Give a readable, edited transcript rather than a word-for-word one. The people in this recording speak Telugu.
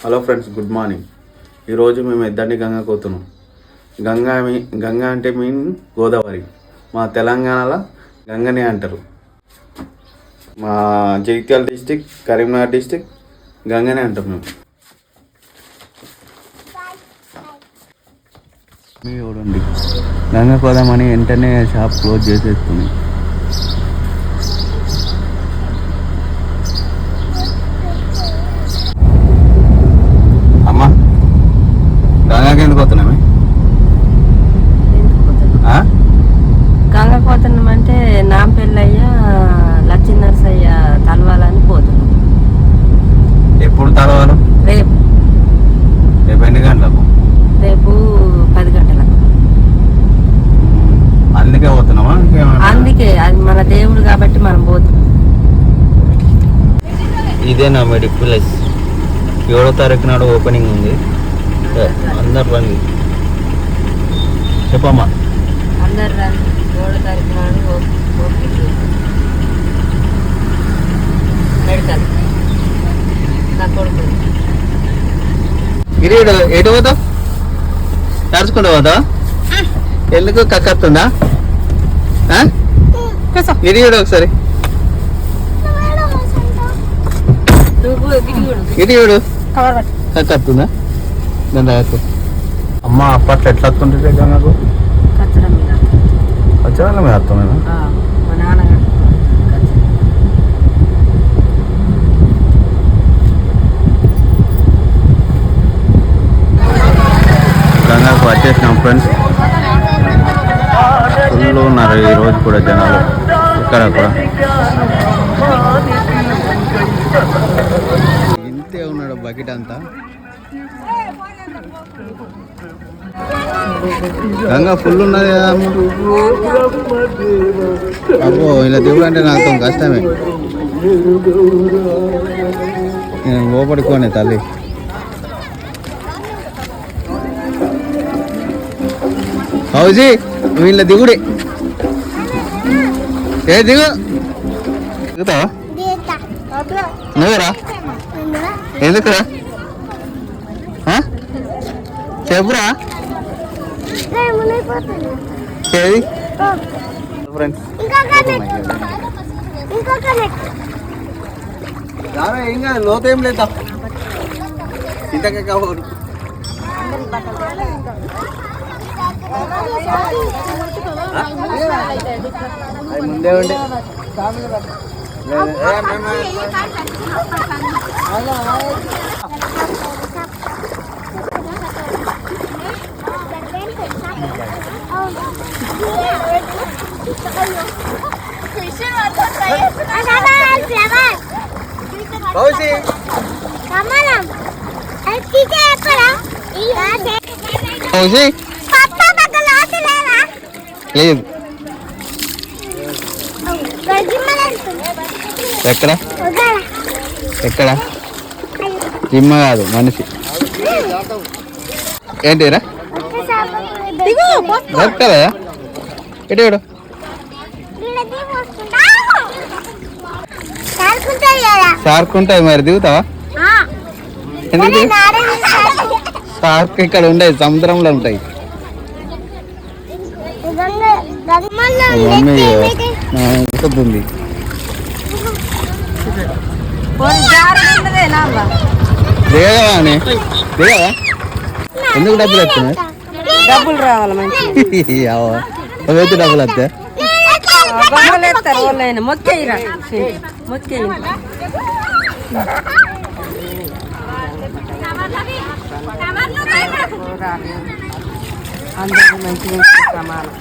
Hello friends, good morning. ఈరోజు మేము ఇద్దరిని గంగకు పోతున్నాం. గంగా అంటే మీన్ గోదావరి. మా తెలంగాణలో గంగనే అంటారు. మా జగిత్యాల డిస్టిక్, కరీంనగర్ డిస్టిక్ గంగనే అంటాం మేము. చూడండి, గంగ పోదామని వెంటనే షాప్ క్లోజ్ చేసేస్తుంది. గంగకి ఎందుకు పోతున్నామే? గంగకు పోతున్నామంటే నాంపెళ్ళయ్య లక్ష్మీనరసయ్య తలవాలని పోతున్నాం. ఎప్పుడు తలవాలు? రేపు ఎన్ని గంటలకు? రేపు 10 గంటలకు. అందుకే పోతున్నామా? అందుకే, అది మన దేవుడు కాబట్టి మనం పోతున్నాం. ఇదేనా మెడి ప్లస్ 7వ తారీఖు నాడు ఓపెనింగ్ ఉంది. అందరు రండి, చెప్పమ్మా. అందరు రండి, 7వ తారీఖు నాడు మెడికల్. నా కొడుకు గిరీడు ఎటు పోతావు? నడుచుకుంటూ పోతావా? ఎందుకు కక్కత్తుందా? గిరియుడు ఒకసారి గిరియుడు కక్కత్తుందా? అమ్మ అప్పట్లో ఎట్లా వస్తుంటే గంగకు? వచ్చేవాళ్ళ మీద వస్తున్నాను. గంగకు వచ్చేసినాం ఫ్రెండ్స్. ఫుల్ ఉన్నారు ఈరోజు కూడా జనాలు. ఇక్కడ కూడా ఇంతే ఉన్నాడు బకెట్ అంతా. గంగా ఫుల్ ఉన్నది కదా అబ్బో. ఇలా దిగుడు అంటే నాకు కష్టమే. నేను లోపడుకోనే తల్లి. హౌజీ వీళ్ళ దిగుడే. ఏ దిగు దిగుతావా? నువ్వురా? ఎందుకురా? చెప్పురా. ఫ్రెండ్స్ ఏం కాదు, లోతు ఏం లేదా ఇంతకే కావాలి. ముందే ఉండే లేదు. ఎక్కడ ఎక్కడ? జిమ్మ కాదు, మనిషి. ఏంటిరా దొరకదా? ఎటు సార్కుంటాయి మరి, దిగుతావా? ఎందుకు? సార్క్ ఇక్కడ ఉండేది, సముద్రంలో ఉంటాయి. మమ్మీ ఉంది. దిగవా అని దిగవా? ఎందుకు డబ్బులు వస్తున్నాయి? డబ్బులు రావాలి మంచి. డబ్బులు వస్తాయి. మొక్కేయిరా మొక్కేయి. అందరూ మంచిగా ప్రమాణం.